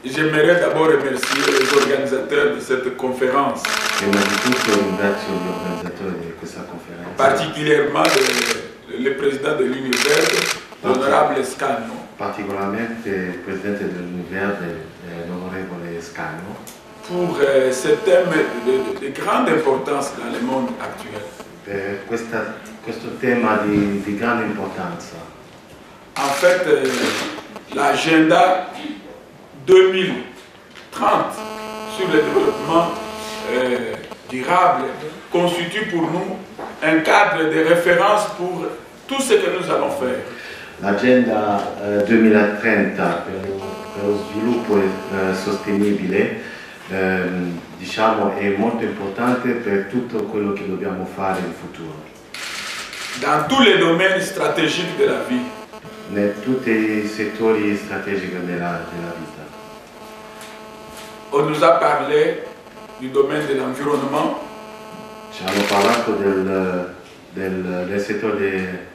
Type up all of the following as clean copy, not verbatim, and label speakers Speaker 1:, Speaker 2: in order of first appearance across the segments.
Speaker 1: J'aimerais d'abord remercier les organisateurs de cette conférence, particulièrement le président de l'univers, l'honorable Scagno.
Speaker 2: Particolarmente il presidente dell'Univer, l'onorevole Scagno,
Speaker 1: pour ce thème de grande importance dans le monde actuel.
Speaker 2: Per questo tema di grande importanza.
Speaker 1: En fait, l'agenda 2030 sur le développement durable constitue pour nous un cadre de référence pour tout ce que nous allons faire.
Speaker 2: L'agenda 2030 per lo sviluppo sostenibile diciamo, è molto importante per tutto quello che dobbiamo fare in futuro.
Speaker 1: Dans tous les domaines stratégiques de la vie.
Speaker 2: In tutti i settori strategici della vita.
Speaker 1: On nous a parlé du domaine de l'environnement.
Speaker 2: Ci hanno parlato del settore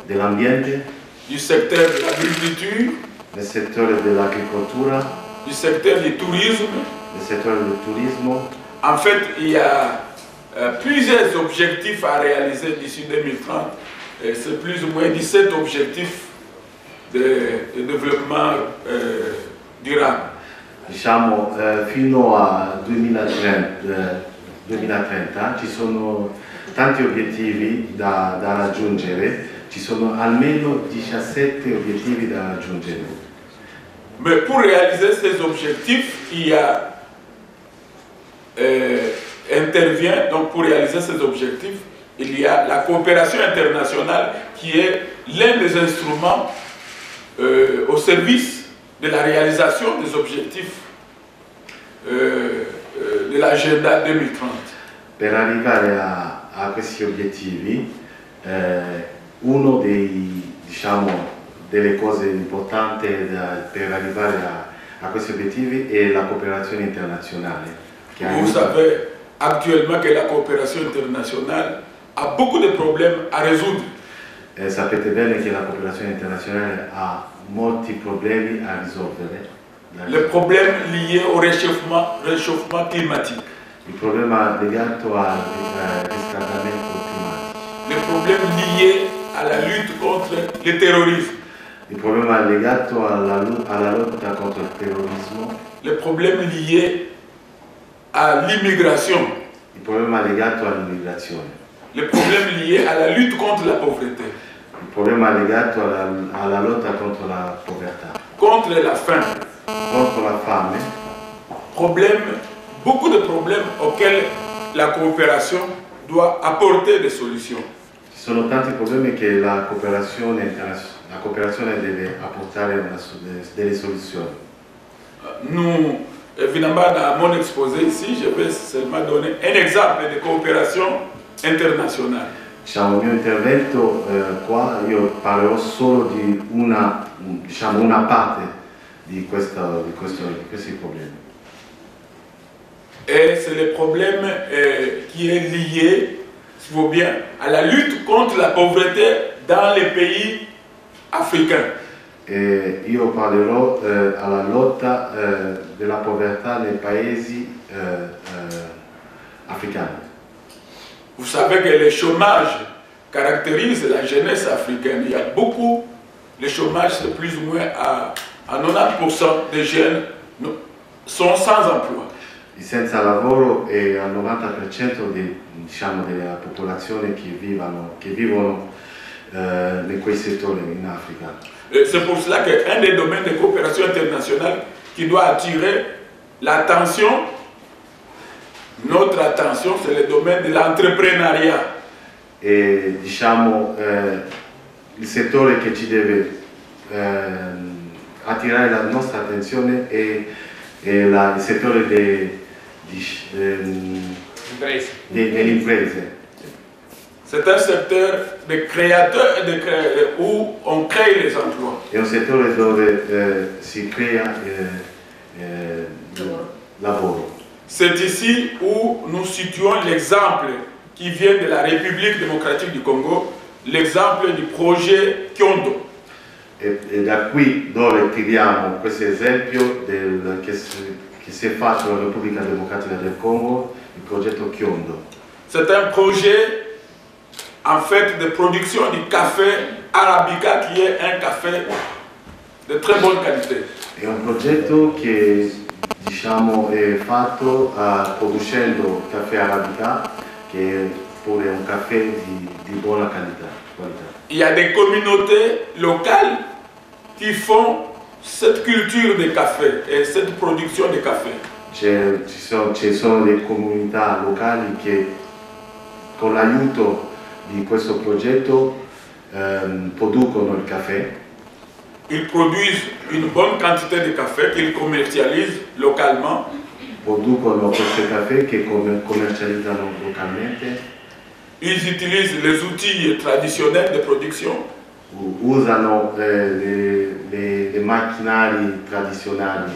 Speaker 2: dell'ambiente,
Speaker 1: du secteur de l'agriculture,
Speaker 2: del settore dell'agricoltura,
Speaker 1: du secteur du tourisme.
Speaker 2: Del settore del turismo.
Speaker 1: En fait, il y a plusieurs objectifs à réaliser d'ici 2030. C'est plus ou moins 17 objectifs de développement durable.
Speaker 2: Diciamo, fino a 2030 ci sono tanti obiettivi da raggiungere, ci sono almeno 17 obiettivi da raggiungere.
Speaker 1: Mais pour réaliser ces objectifs, il y a intervient, donc pour réaliser ces objectifs, il y a la coopération internationale qui est l'un des instruments au service de la réalisation des objectifs de l'agenda 2030.
Speaker 2: Per arrivare a questi obiettivi, uno delle cose importanti per arrivare a questi obiettivi è la cooperazione internazionale.
Speaker 1: Vous savez actuellement que la coopération internationale a beaucoup de problèmes à résoudre.
Speaker 2: Sapete bene che la cooperazione internazionale ha molti problemi a risolvere.
Speaker 1: Les problèmes liés au réchauffement climatique.
Speaker 2: Il problema legato al riscaldamento climatico.
Speaker 1: Les problèmes liés à la lutte contre le terrorisme.
Speaker 2: Il problema legato alla lotta contro il terrorismo.
Speaker 1: Les problèmes liés à l'immigration.
Speaker 2: Il problema legato all'immigrazione.
Speaker 1: Les problèmes liés à la lutte contre la pauvreté.
Speaker 2: Il problema legato alla lotta contro la povertà.
Speaker 1: Contre la faim.
Speaker 2: Contro la fame.
Speaker 1: Beaucoup de problèmes auxquels la coopération doit apporter des solutions.
Speaker 2: Ci sono tanti problemi che la cooperazione deve apportare delle soluzioni.
Speaker 1: Nous, évidemment, dans mon exposé ici, je vais seulement donner un exemple de coopération internazionale.
Speaker 2: Diciamo, il mio intervento qua, io parlerò solo di una parte di questi problemi.
Speaker 1: Et c'est le problème qui est lié, s'il faut bien, à la lutte contre la pauvreté dans les pays africains.
Speaker 2: Io parlerò alla lotta della povertà nei paesi africani.
Speaker 1: Vous savez que le chômage caractérise la jeunesse africaine. Il y a beaucoup, le chômage c'est plus ou moins à 90% des jeunes sont sans emploi.
Speaker 2: Il senza lavoro è al 90% della popolazione che vivono in quei settori in Africa.
Speaker 1: C'est pour cela qu'un des domaines de coopération internationale qui doit attirer l'attention, notre attention, c'est le domaine de l'entrepreneuriat.
Speaker 2: E diciamo il settore che ci deve attirare la nostra attenzione è il settore delle imprese.
Speaker 1: C'est un secteur de créateurs où on crée les emplois.
Speaker 2: È un settore dove si crea lavoro.
Speaker 1: C'est ici où nous situons l'exemple qui vient de la République démocratique du Congo, l'exemple du projet Kyondo.
Speaker 2: E da qui dove tiriamo questo esempio che si è fatto nella Repubblica Democratica del Congo, il progetto Kyondo.
Speaker 1: C'est un projet en fait de production du café arabica qui est un café de très bonne qualité.
Speaker 2: È un progetto che diciamo è fatto producendo caffè arabica, che è pure un caffè di buona qualità.
Speaker 1: Il y a des communautés locales qui font cette culture de café et cette production de café.
Speaker 2: Ci sono delle comunità locali che con l'aiuto di questo progetto producono il caffè.
Speaker 1: Ils produisent une bonne quantité de café qu'ils commercialisent localement.
Speaker 2: Producono questo caffè che commercializzano localmente.
Speaker 1: Ils utilisent les outils traditionnels de production.
Speaker 2: Usano le macchinari tradizionali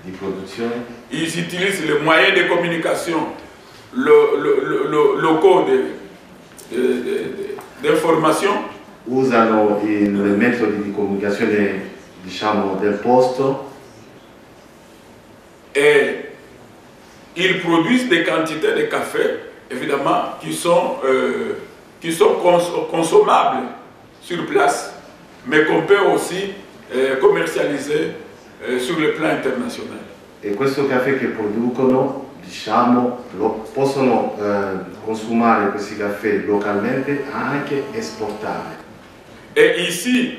Speaker 2: di produzione.
Speaker 1: Ils utilisent les moyens de communication locaux d'information.
Speaker 2: Usano i metodi di comunicazione, diciamo, del posto.
Speaker 1: Et ils produisent des quantités de café, évidemment, qui sont consommables sur place, mais qu'on peut aussi commercialiser sur le plan international.
Speaker 2: E questo caffè che producono, diciamo, possono consumare questi caffè localmente, anche esportare.
Speaker 1: Et ici,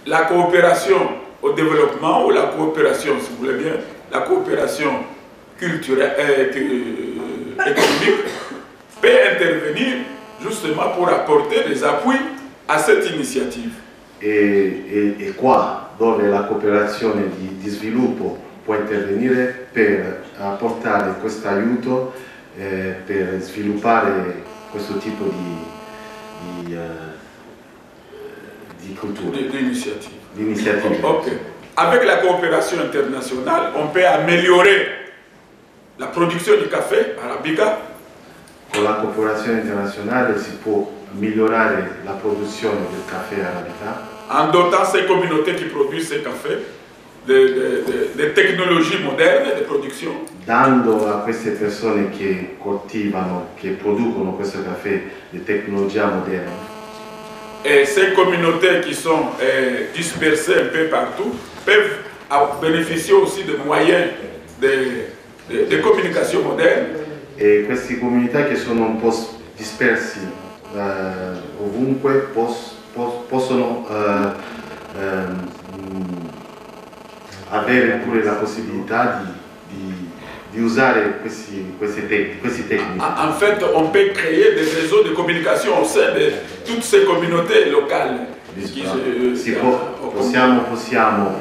Speaker 1: la coopération au développement, ou la coopération, si vous voulez bien, la coopération culturelle économique peut intervenir justement pour apporter des appuis à cette initiative.
Speaker 2: E qua dove la cooperazione di sviluppo può intervenire per apportare questo aiuto per sviluppare questo tipo di culture,
Speaker 1: d'initiative. Okay. Avec la coopération internationale, on peut améliorer la production du café arabica.
Speaker 2: Con la cooperazione internazionale si può migliorare la produzione del caffè arabica.
Speaker 1: En dotant ces communautés qui produisent ces cafés de technologies modernes de production.
Speaker 2: Dando a queste persone che coltivano, che producono questo caffè di tecnologia moderna.
Speaker 1: Et ces communautés qui sont dispersées un peu partout peuvent bénéficier aussi de moyens de communication moderne.
Speaker 2: E queste comunità che sono un po' dispersi ovunque possono avere pure la possibilità di usare queste tecniche.
Speaker 1: En fait, on peut créer des réseaux de communication au sein de toutes ces communautés locales.
Speaker 2: Possiamo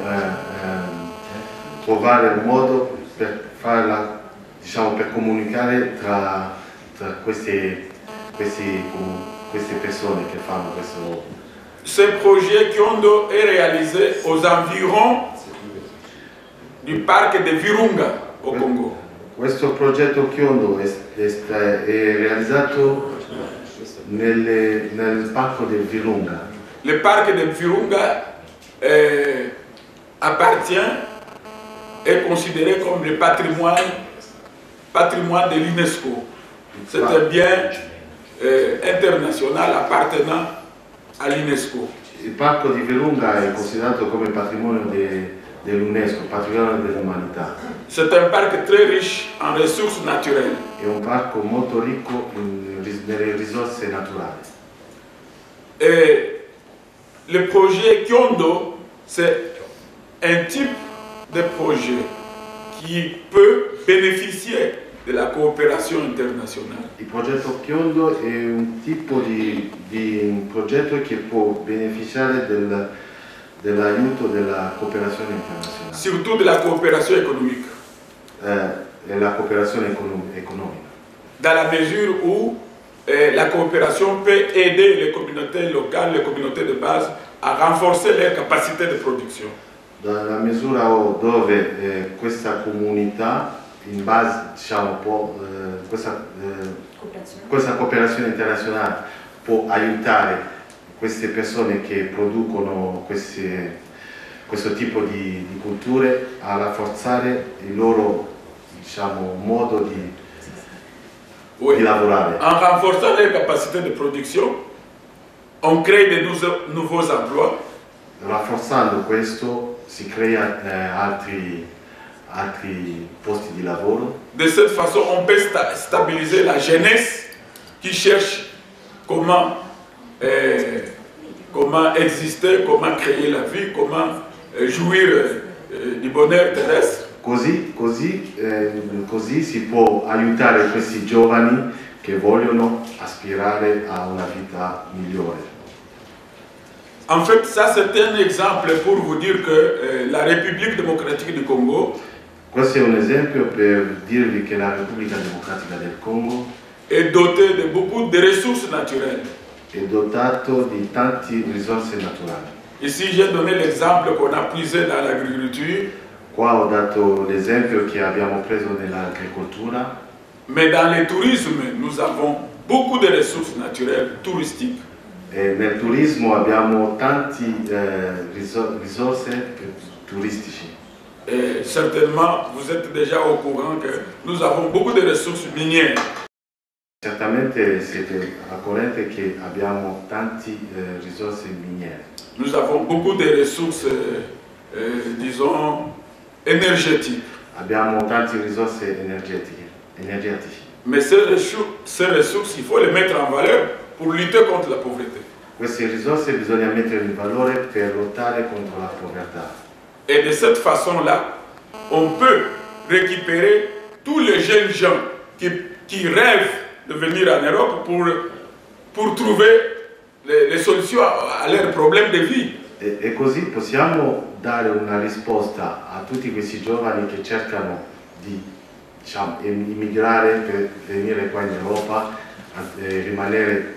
Speaker 2: trovare un modo per farla, diciamo, per comunicare tra queste persone che fanno questo.
Speaker 1: Ce projet Kyondo est réalisé aux environs du parc de Virunga au Congo.
Speaker 2: Questo progetto Kyondo è realizzato nel parco del Virunga.
Speaker 1: Le parc de Virunga est considéré comme le patrimoine de l'UNESCO. C'est un bien international appartenant à l'UNESCO.
Speaker 2: Il parco di Virunga è considerato come patrimonio dell'UNESCO, patrimonio dell'umanità.
Speaker 1: C'est un parc très riche en ressources naturelles.
Speaker 2: È un parco molto ricco nelle risorse naturali.
Speaker 1: Et le projet Kyondo, c'est un type de projet qui peut bénéficier de la coopération internazionale.
Speaker 2: Il progetto Kyondo è un tipo di progetto che può beneficiare dell'aiuto della cooperazione internazionale.
Speaker 1: Surtout de la coopération économique.
Speaker 2: E la cooperazione economica.
Speaker 1: Dans la mesure où la coopération peut aider les communautés locales, les communautés de base, à renforcer leur capacité de production.
Speaker 2: Dalla misura dove questa comunità, in base, diciamo, questa cooperazione internazionale può aiutare queste persone che producono questo tipo di culture a rafforzare il loro, diciamo, modo di lavorare.
Speaker 1: En renforçant les capacités de production, on crée de nouveaux emplois.
Speaker 2: Rafforzando questo si crea altri posti di lavoro.
Speaker 1: De cette façon, on peut stabiliser la jeunesse qui cherche comment exister, comment créer la vie, comment jouir du bonheur terrestre.
Speaker 2: Così si può aiutare questi giovani che vogliono aspirare a una vita migliore.
Speaker 1: En fait, ça c'est un exemple pour vous dire que la République démocratique du Congo,
Speaker 2: questo è un esempio per dirvi che la Repubblica Democratica del Congo
Speaker 1: est dotée de beaucoup de ressources naturelles.
Speaker 2: È dotato di tante risorse naturali.
Speaker 1: Ici, j'ai donné l'exemple qu'on a puisé dans l'agriculture.
Speaker 2: Qua ho dato l'esempio che abbiamo preso nell'agricoltura.
Speaker 1: Mais dans le tourisme, nous avons beaucoup de ressources naturelles touristiques.
Speaker 2: E nel turismo abbiamo tante risorse turistici.
Speaker 1: Et certainement, vous êtes déjà au courant que nous avons beaucoup de ressources minières.
Speaker 2: Certamente siete al corrente che abbiamo tante risorse miniere.
Speaker 1: Nous avons beaucoup de ressources, disons, énergétiques.
Speaker 2: Abbiamo tante risorse energetiche.
Speaker 1: Mais ces ressources, il faut les mettre en valeur pour lutter contre la pauvreté.
Speaker 2: Queste risorse bisogna mettere in valore per lottare contro la povertà.
Speaker 1: Et de cette façon-là, on peut récupérer tous les jeunes gens qui rêvent de venir en Europe pour trouver les solutions à leurs problèmes de vie.
Speaker 2: E così possiamo dare una risposta a tutti questi giovani che cercano di, diciamo, immigrare per venire qua in Europa, rimanere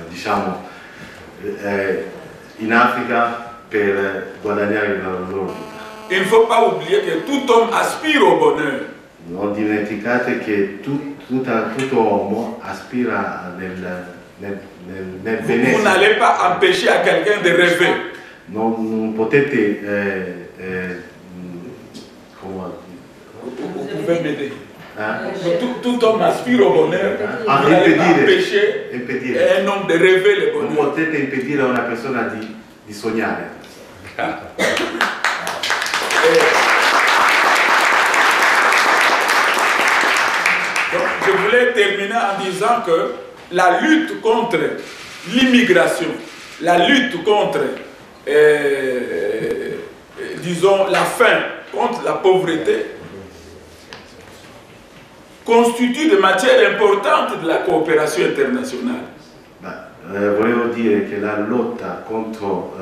Speaker 2: diciamo, in Africa per guadagnare la loro vita.
Speaker 1: Il ne faut pas oublier que tout homme aspire au bonheur.
Speaker 2: Non dimenticate che tutto uomo aspira nel benessere.
Speaker 1: Vous n'allez pas empêcher à quelqu'un de rêver.
Speaker 2: Non potete
Speaker 1: Vous pouvez m'aider. Tout homme aspire au bonheur. Vous n'allez pas empêcher un homme de rêver le bonheur.
Speaker 2: Non potete impedire a una persona di sognare.
Speaker 1: Donc, je voulais terminer en disant que la lutte contre l'immigration, la lutte contre, disons, la faim, contre la pauvreté, constitue de matière importante de la coopération internazionale.
Speaker 2: Volevo dire che la lotta contro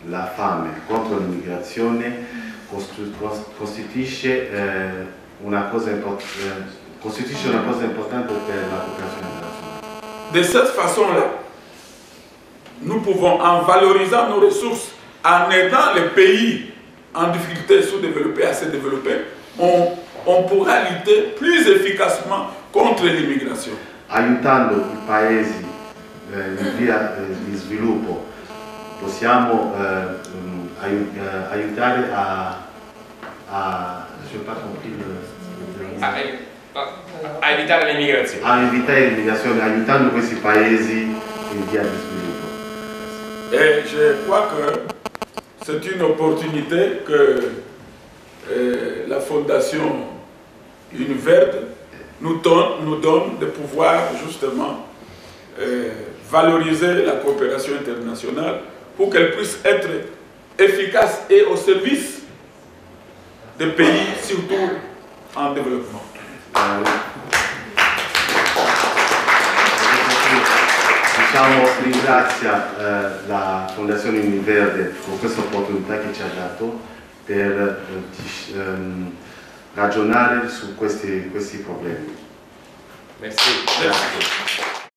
Speaker 2: la fame, contro l'immigrazione, costituisce una cosa importante per la coopération internationale.
Speaker 1: De cette façon-là, nous pouvons, en valorisant nos ressources, en aidant les pays en difficulté sous-développés à se développer, on pourra lutter plus efficacement contre l'immigration.
Speaker 2: Aiutando i paesi in via di sviluppo, possiamo aiutare
Speaker 3: a evitare l'immigrazione.
Speaker 2: A evitare l'immigrazione, aiutando questi paesi in via di sviluppo.
Speaker 1: Et je crois que c'est une opportunité que la Fondation Univerde nous donne de pouvoir justement valoriser la coopération internationale pour qu'elle puisse être efficace et au service des pays, surtout en développement.
Speaker 2: Diciamo, ringrazia la Fondazione Univerde per questa opportunità che ci ha dato per ragionare su questi problemi.
Speaker 3: Merci.
Speaker 1: Merci.